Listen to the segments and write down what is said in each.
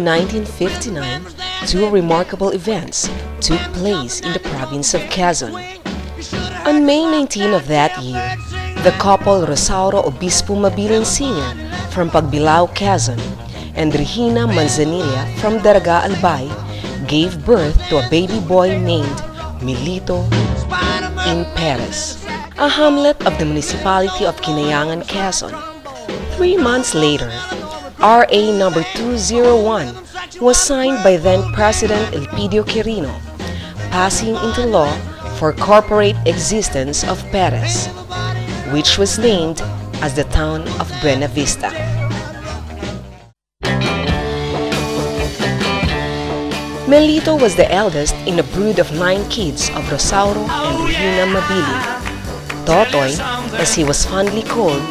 1959, two remarkable events took place in the province of Quezon. On May 19 of that year, the couple Rosauro Obispo Mabilin Sr. from Pagbilao, Quezon, and Regina Manzanilla from Daraga, Albay, gave birth to a baby boy named Milito in Perez, a hamlet of the municipality of Quinayangan, Quezon. 3 months later, RA number 201 was signed by then-President Elpidio Quirino, passing into law for corporate existence of Perez, which was named as the town of Buena Vista. Melito was the eldest in a brood of 9 kids of Rosauro and Regina Mabilin. Totoy, as he was fondly called,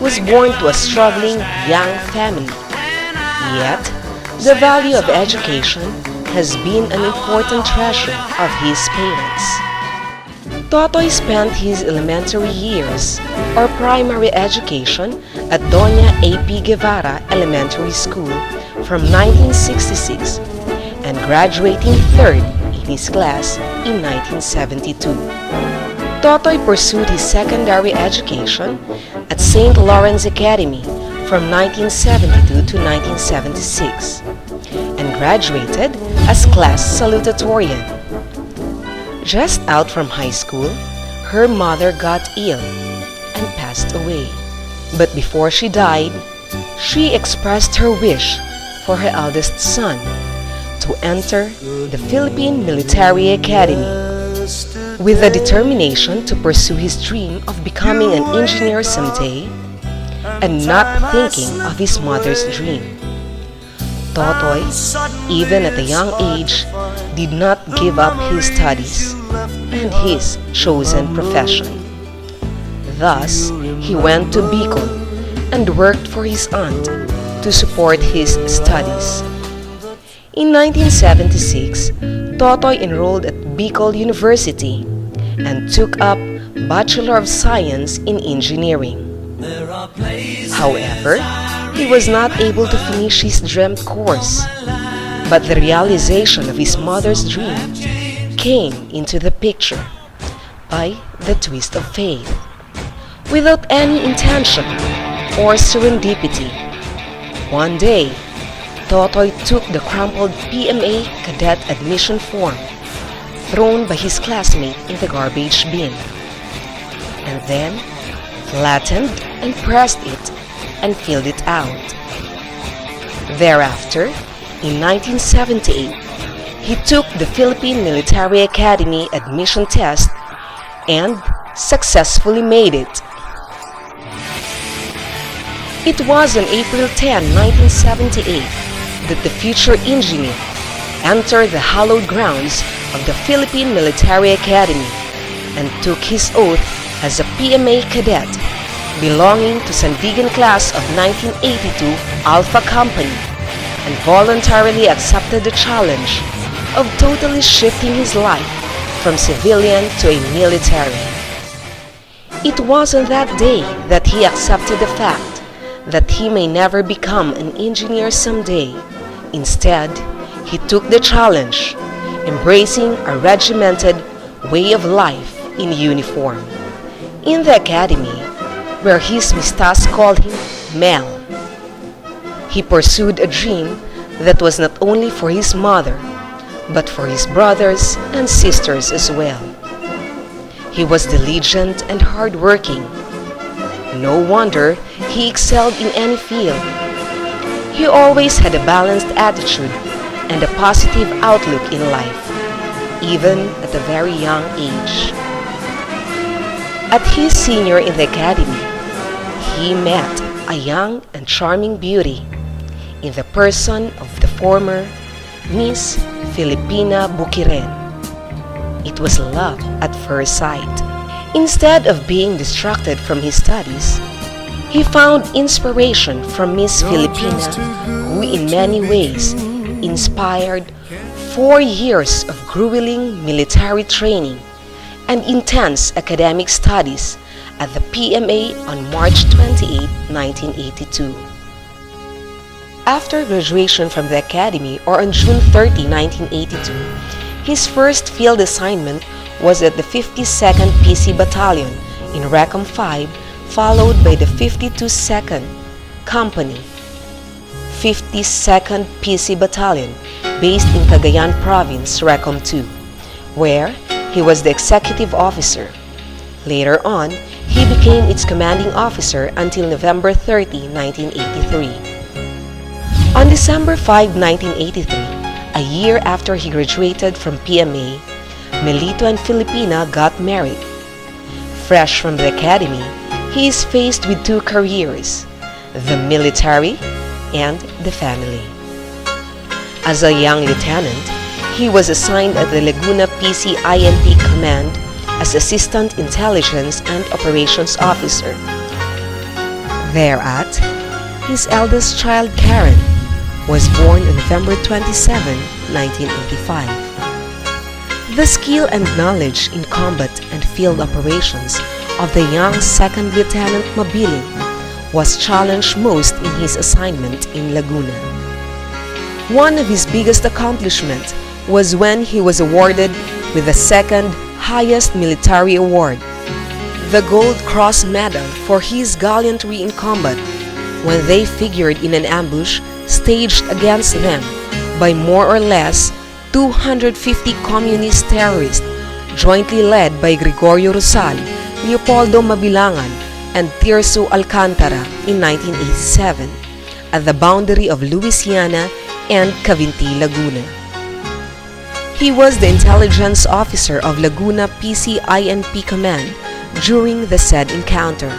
was born to a struggling young family. Yet, the value of education has been an important treasure of his parents. Totoy spent his elementary years or primary education at Doña A.P. Guevara Elementary School from 1966 and graduating third in his class in 1972. Totoy pursued his secondary education at St. Lawrence Academy from 1972 to 1976 and graduated as class salutatorian. Just out from high school, her mother got ill and passed away. But before she died, she expressed her wish for her eldest son to enter the Philippine Military Academy. With the determination to pursue his dream of becoming an engineer someday, and not thinking of his mother's dream, Totoy, even at a young age, did not give up his studies and his chosen profession. Thus, he went to Bicol and worked for his aunt to support his studies. In 1976, Totoy enrolled at Bicol University and took up Bachelor of Science in Engineering. However, he was not able to finish his dreamt course, but the realization of his mother's dream came into the picture by the twist of fate. Without any intention or serendipity, one day, Totoy took the crumpled PMA cadet admission form thrown by his classmate in the garbage bin, and then flattened and pressed it and filled it out. Thereafter, in 1978, he took the Philippine Military Academy admission test and successfully made it. It was on April 10, 1978, that the future engineer entered the hallowed grounds of the Philippine Military Academy and took his oath as a PMA cadet belonging to Sandigan class of 1982 Alpha Company and voluntarily accepted the challenge of totally shifting his life from civilian to a military. It was on that day that he accepted the fact that he may never become an engineer someday. Instead, he took the challenge, embracing a regimented way of life in uniform. In the academy, where his mistas called him Mel, he pursued a dream that was not only for his mother, but for his brothers and sisters as well. He was diligent and hardworking. No wonder he excelled in any field. He always had a balanced attitude and a positive outlook in life, even at a very young age. At his senior in the academy, he met a young and charming beauty in the person of the former Miss Filipina Bukiren. It was love at first sight. Instead of being distracted from his studies, he found inspiration from Miss Filipina, who in many ways inspired 4 years of grueling military training and intense academic studies at the PMA on March 28, 1982. After graduation from the academy, or on June 30, 1982, his first field assignment was at the 52nd PC Battalion in Recom 5, followed by the 52nd Company, 52nd PC Battalion, based in Cagayan Province, Recom 2, where he was the executive officer. Later on, he became its commanding officer until November 30, 1983. On December 5, 1983, a year after he graduated from PMA, Melito and Filipina got married. Fresh from the academy, he is faced with two careers, the military and the family. As a young lieutenant, he was assigned at the Laguna PC-INP Command as Assistant Intelligence and Operations Officer. Thereat, his eldest child, Karen, was born on November 27, 1985. The skill and knowledge in combat and field operations of the young Second Lieutenant Mabilin was challenged most in his assignment in Laguna. One of his biggest accomplishments was when he was awarded with the second highest military award, the Gold Cross Medal for his gallantry in combat when they figured in an ambush staged against them by more or less 250 communist terrorists jointly led by Gregorio Rosal, Leopoldo Mabilangan, and Tirso Alcantara in 1987 at the boundary of Louisiana and Cavinti, Laguna. He was the intelligence officer of Laguna PC-INP Command during the said encounter.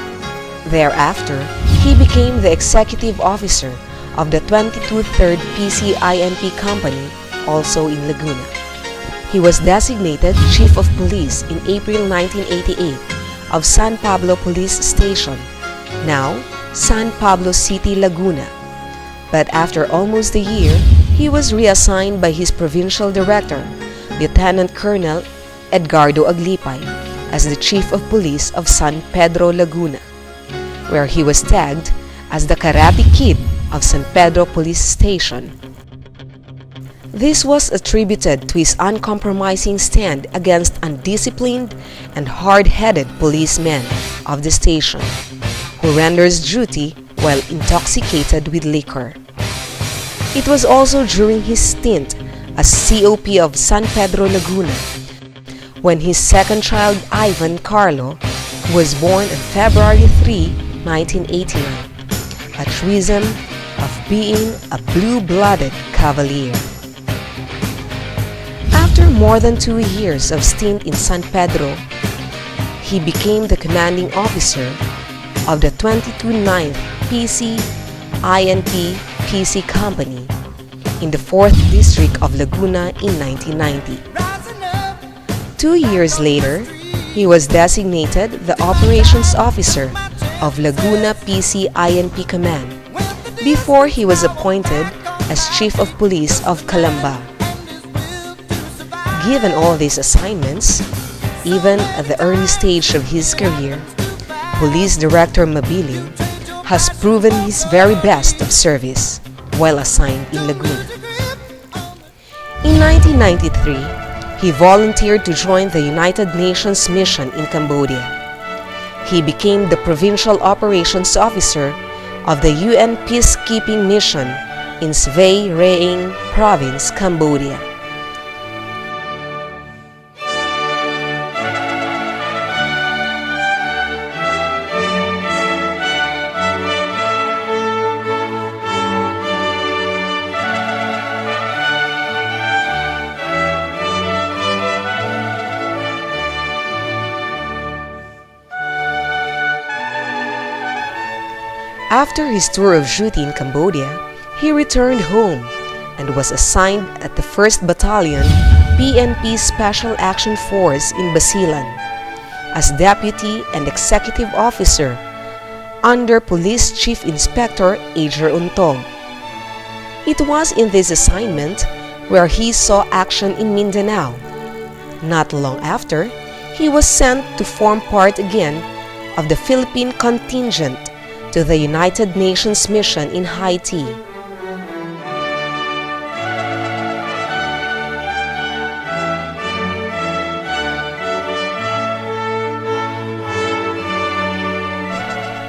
Thereafter, he became the executive officer of the 22rd PC-INP Company, also in Laguna. He was designated Chief of Police in April 1988 of San Pablo Police Station, now San Pablo City, Laguna. But after almost a year, he was reassigned by his provincial director, Lieutenant Colonel Edgardo Aglipay, as the Chief of Police of San Pedro, Laguna, where he was tagged as the Karate Kid of San Pedro Police Station. This was attributed to his uncompromising stand against undisciplined and hard-headed policemen of the station, who renders duty while intoxicated with liquor. It was also during his stint as COP of San Pedro, Laguna, when his second child, Ivan Carlo, was born on February 3, 1989, a treason of being a blue-blooded cavalier. After more than 2 years of stint in San Pedro, he became the commanding officer of the 22nd PC-INP PC Company in the 4th District of Laguna in 1990. 2 years later, he was designated the Operations Officer of Laguna PC-INP Command before he was appointed as Chief of Police of Calamba. Given all these assignments, even at the early stage of his career, Police Director Mabilin has proven his very best of service while assigned in Laguna. In 1993, he volunteered to join the United Nations mission in Cambodia. He became the Provincial Operations Officer of the UN Peacekeeping Mission in Svay Rieng Province, Cambodia. After his tour of duty in Cambodia, he returned home and was assigned at the 1st Battalion PNP Special Action Force in Basilan as Deputy and Executive Officer under Police Chief Inspector Ager Untog. It was in this assignment where he saw action in Mindanao. Not long after, he was sent to form part again of the Philippine contingent to the United Nations mission in Haiti.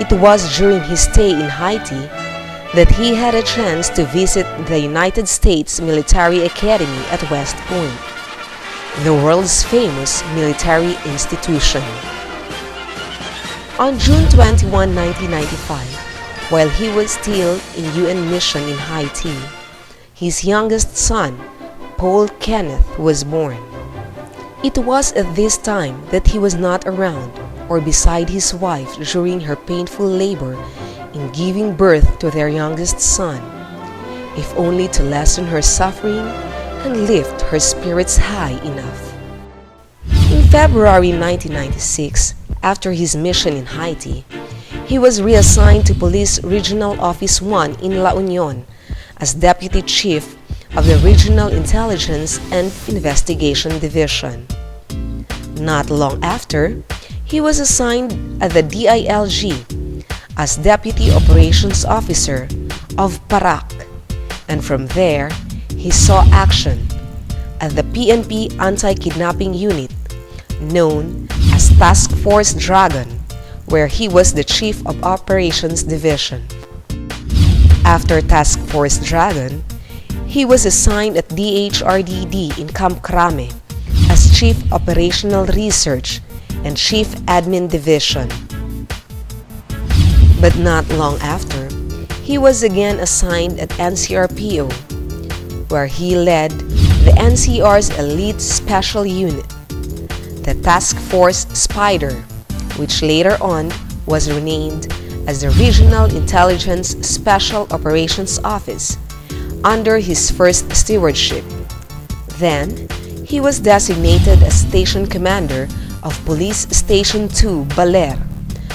It was during his stay in Haiti that he had a chance to visit the United States Military Academy at West Point, the world's famous military institution. On June 21, 1995, while he was still in UN mission in Haiti, his youngest son, Paul Kenneth, was born. It was at this time that he was not around or beside his wife during her painful labor in giving birth to their youngest son, if only to lessen her suffering and lift her spirits high enough. In February 1996, after his mission in Haiti, he was reassigned to Police Regional Office 1 in La Union as Deputy Chief of the Regional Intelligence and Investigation Division. Not long after, he was assigned at the DILG as Deputy Operations Officer of Parak, and from there, he saw action at the PNP Anti-Kidnapping Unit, known as Task Force Dragon, where he was the Chief of Operations Division. After Task Force Dragon, he was assigned at DHRDD in Camp Crame as Chief Operational Research and Chief Admin Division. But not long after, he was again assigned at NCRPO, where he led the NCR's Elite Special Unit, the Task Force Spider, which later on was renamed as the Regional Intelligence Special Operations Office under his first stewardship. Then, he was designated as Station Commander of Police Station 2, Baler,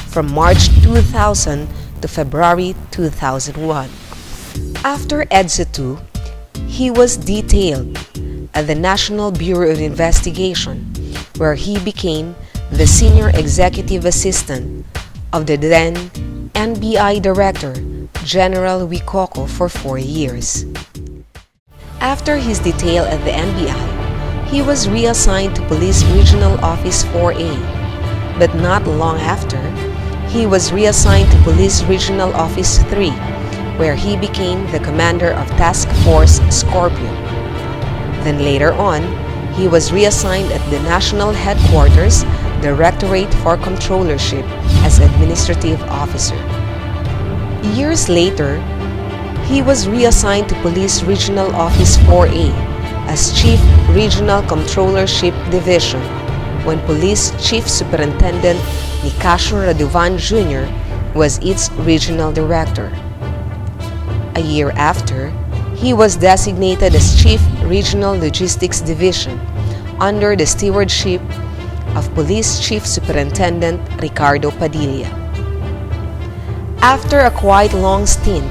from March 2000 to February 2001. After EDSA 2, he was detailed at the National Bureau of Investigation, where he became the Senior Executive Assistant of the then NBI Director, General Wikoko, for 4 years. After his detail at the NBI, he was reassigned to Police Regional Office 4A, but not long after, he was reassigned to Police Regional Office 3, where he became the commander of Task Force Scorpion. Then later on, he was reassigned at the National Headquarters Directorate for Controllership as Administrative Officer. Years later, he was reassigned to Police Regional Office 4A as Chief Regional Controllership Division when Police Chief Superintendent Nicasio Radovan Jr. was its Regional Director. A year after, he was designated as Chief Regional Logistics Division under the stewardship of Police Chief Superintendent Ricardo Padilla. After a quite long stint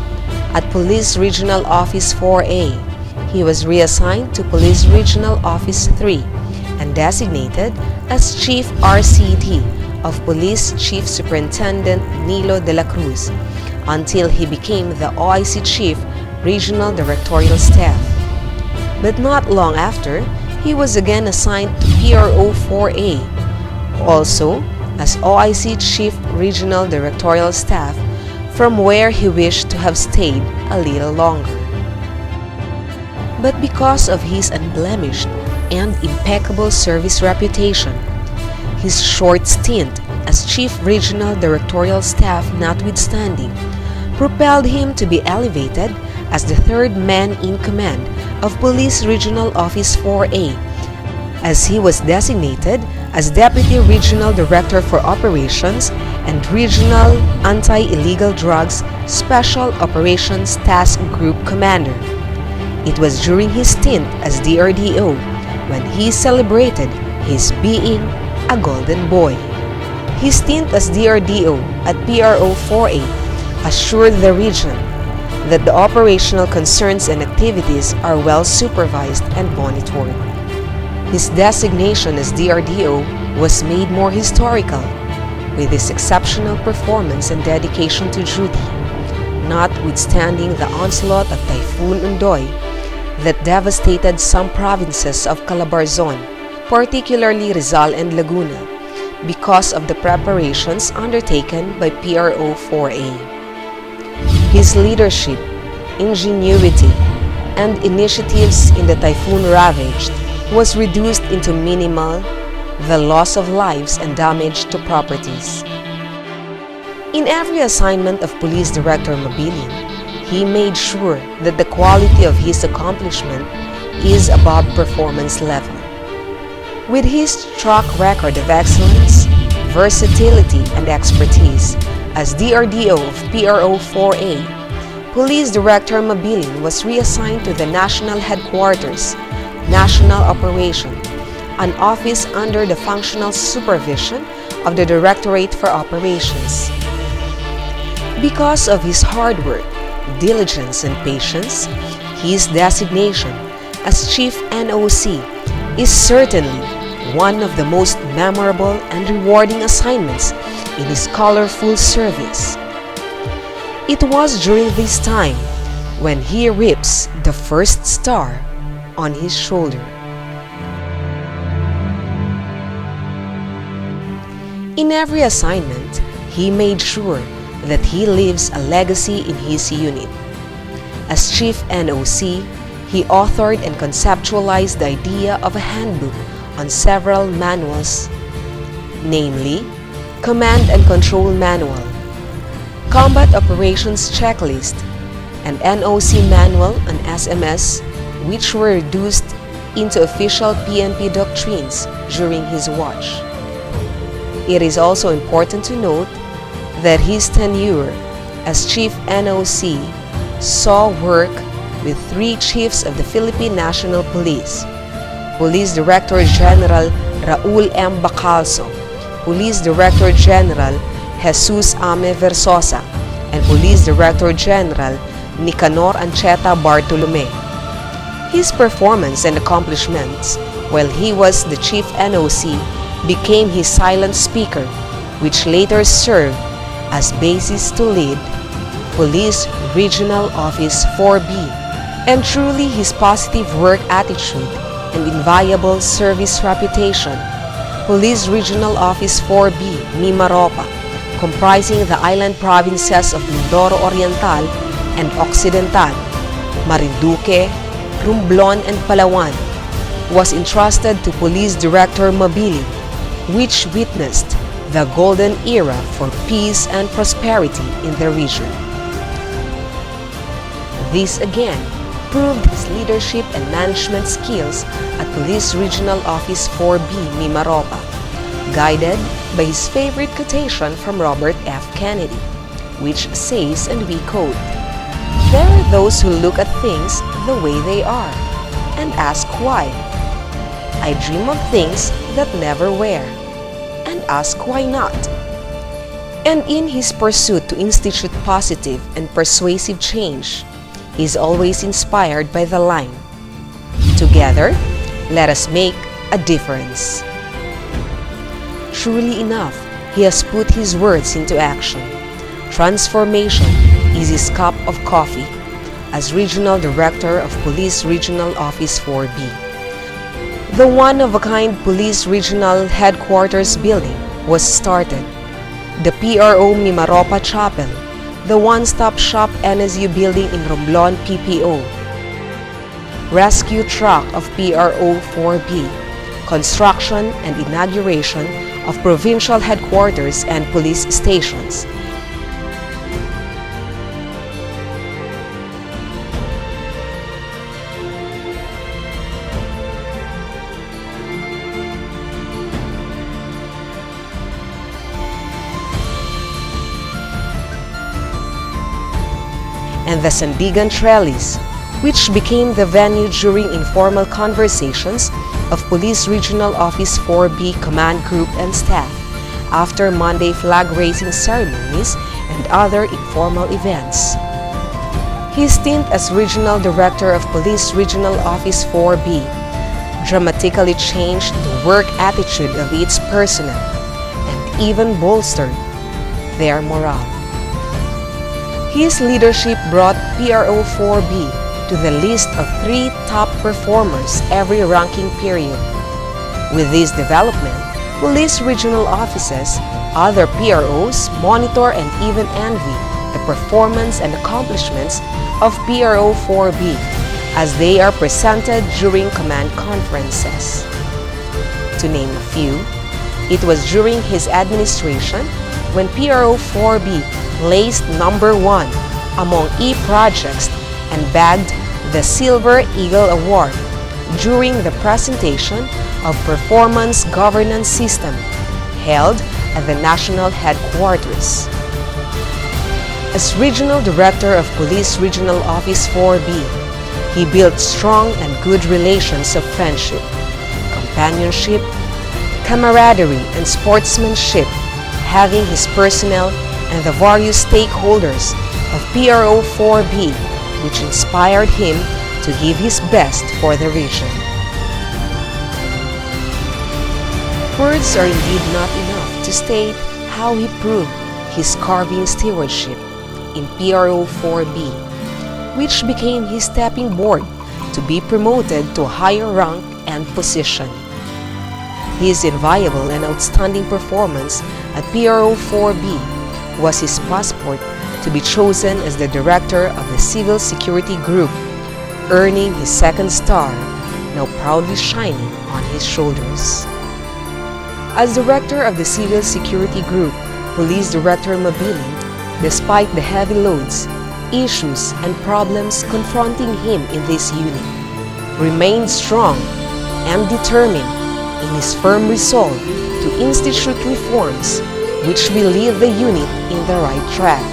at Police Regional Office 4A, he was reassigned to Police Regional Office 3 and designated as Chief RCD of Police Chief Superintendent Nilo de la Cruz until he became the OIC Chief Regional Directorial Staff. But not long after, he was again assigned to PRO 4A, also as OIC Chief Regional Directorial Staff, from where he wished to have stayed a little longer. But because of his unblemished and impeccable service reputation, his short stint as Chief Regional Directorial Staff notwithstanding, propelled him to be elevated as the third man in command of Police Regional Office 4A, as he was designated as Deputy Regional Director for Operations and Regional Anti-Illegal Drugs Special Operations Task Group Commander. It was during his stint as DRDO when he celebrated his being a golden boy. His stint as DRDO at PRO 4A assured the region that the operational concerns and activities are well supervised and monitored. His designation as DRDO was made more historical with his exceptional performance and dedication to duty, notwithstanding the onslaught of Typhoon Undoy that devastated some provinces of Calabarzon, particularly Rizal and Laguna, because of the preparations undertaken by PRO-4A. His leadership, ingenuity, and initiatives in the typhoon-ravaged was reduced into minimal, the loss of lives and damage to properties. In every assignment of Police Director Mabilin, he made sure that the quality of his accomplishment is above performance level. With his track record of excellence, versatility, and expertise as DRDO of PRO-4A, Police Director Mabilin was reassigned to the National Headquarters, National Operation, an office under the functional supervision of the Directorate for Operations. Because of his hard work, diligence, and patience, his designation as Chief NOC is certainly one of the most memorable and rewarding assignments in his colorful service. It was during this time when he reaps the first star on his shoulder. In every assignment, he made sure that he leaves a legacy in his unit. As Chief NOC, he authored and conceptualized the idea of a handbook on several manuals, namely, Command and Control Manual, Combat Operations Checklist, and NOC Manual on SMS, which were reduced into official PNP doctrines during his watch. It is also important to note that his tenure as Chief NOC saw work with 3 chiefs of the Philippine National Police: Police Director General Raul M. Bacalso, Police Director General Jesus Ame Versosa, and Police Director General Nicanor Ancheta Bartolome. His performance and accomplishments while he was the Chief NOC became his silent speaker, which later served as basis to lead Police Regional Office 4B, and truly his positive work attitude and inviolable service reputation, Police Regional Office 4B, Mimaropa, comprising the island provinces of Mindoro Oriental and Occidental, Marinduque, Romblon, and Palawan, was entrusted to Police Director Mabilin, which witnessed the golden era for peace and prosperity in the region. This again proved his leadership and management skills at Police Regional Office 4B, Mimaropa, guided by his favorite quotation from Robert F. Kennedy, which says, and we quote, "There are those who look at things the way they are and ask why. I dream of things that never were and ask why not." And in his pursuit to institute positive and persuasive change, he is always inspired by the line, "Together, let us make a difference." Truly enough, he has put his words into action. Transformation is his cup of coffee as Regional Director of Police Regional Office 4B. The one-of-a-kind Police Regional Headquarters building was started. The PRO Mimaropa Chapel, the one-stop shop NSU building in Romblon PPO, rescue truck of PRO 4B, construction and inauguration of provincial headquarters and police stations. And the Sandigan Trellis, which became the venue during informal conversations of Police Regional Office 4B Command Group and staff after Monday flag-raising ceremonies and other informal events. His stint as Regional Director of Police Regional Office 4B dramatically changed the work attitude of its personnel and even bolstered their morale. His leadership brought PRO 4B to the list of 3 top performers every ranking period. With this development, Police regional offices, other PROs monitor and even envy the performance and accomplishments of PRO 4B as they are presented during command conferences. To name a few, it was during his administration when PRO 4B placed #1 among e-projects and bagged the Silver Eagle Award during the presentation of Performance Governance System held at the national headquarters. As Regional Director of Police Regional Office 4B, he built strong and good relations of friendship, companionship, camaraderie, and sportsmanship, having his personnel and the various stakeholders of PRO 4B, which inspired him to give his best for the region. Words are indeed not enough to state how he proved his carving stewardship in PRO 4B, which became his stepping board to be promoted to a higher rank and position. His inviolable and outstanding performance at PRO 4B was his passport to be chosen as the director of the Civil Security Group, earning his second star, now proudly shining on his shoulders. As director of the Civil Security Group, Police Director Mabilin, despite the heavy loads, issues, and problems confronting him in this unit, remained strong and determined in his firm resolve to institute reforms which will lead the unit in the right track.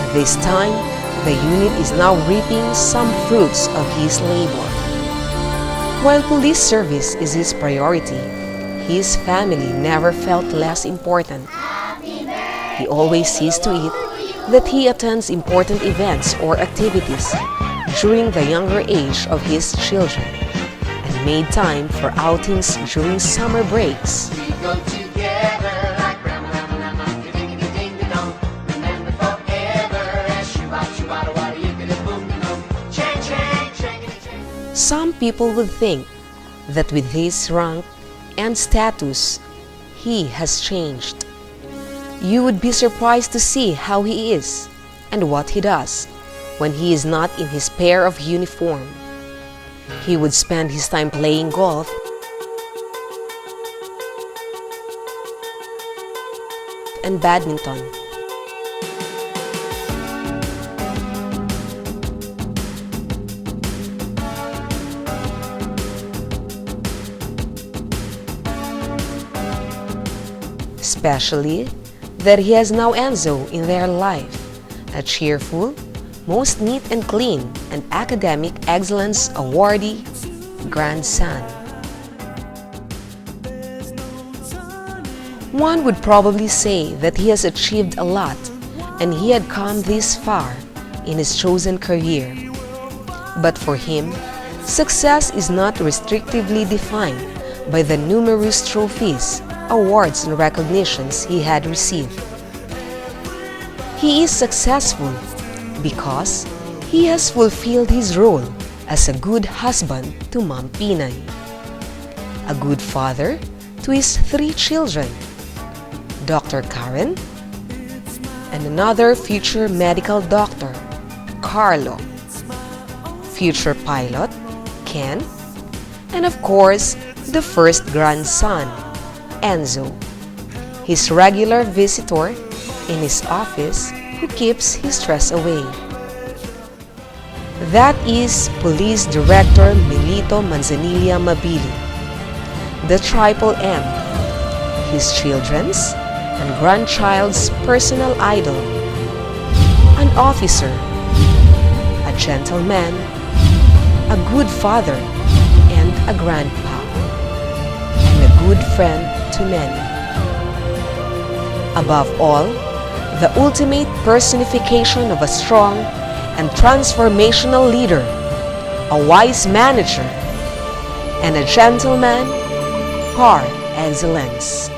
At this time, the unit is now reaping some fruits of his labor. While police service is his priority, his family never felt less important. He always sees to it that he attends important events or activities during the younger age of his children and made time for outings during summer breaks. Some people would think that with his rank and status, he has changed. You would be surprised to see how he is and what he does when he is not in his pair of uniform. He would spend his time playing golf and badminton. Especially that he has now Enzo in their life, a cheerful, most neat and clean, and academic excellence awardee grandson. One would probably say that he has achieved a lot and he had come this far in his chosen career. But for him, success is not restrictively defined by the numerous trophies, awards, and recognitions he had received. He is successful because he has fulfilled his role as a good husband to Ma'am Pinay, a good father to his 3 children, Dr. Karen, and another future medical doctor, Carlo, future pilot, Ken, and of course, the first grandson, Enzo, his regular visitor in his office who keeps his stress away. That is Police Director Milito Manzanilla Mabilin, the Triple M, his children's and grandchild's personal idol, an officer, a gentleman, a good father and a grandpa, and a good friend to many. Above all, the ultimate personification of a strong and transformational leader, a wise manager, and a gentleman par excellence.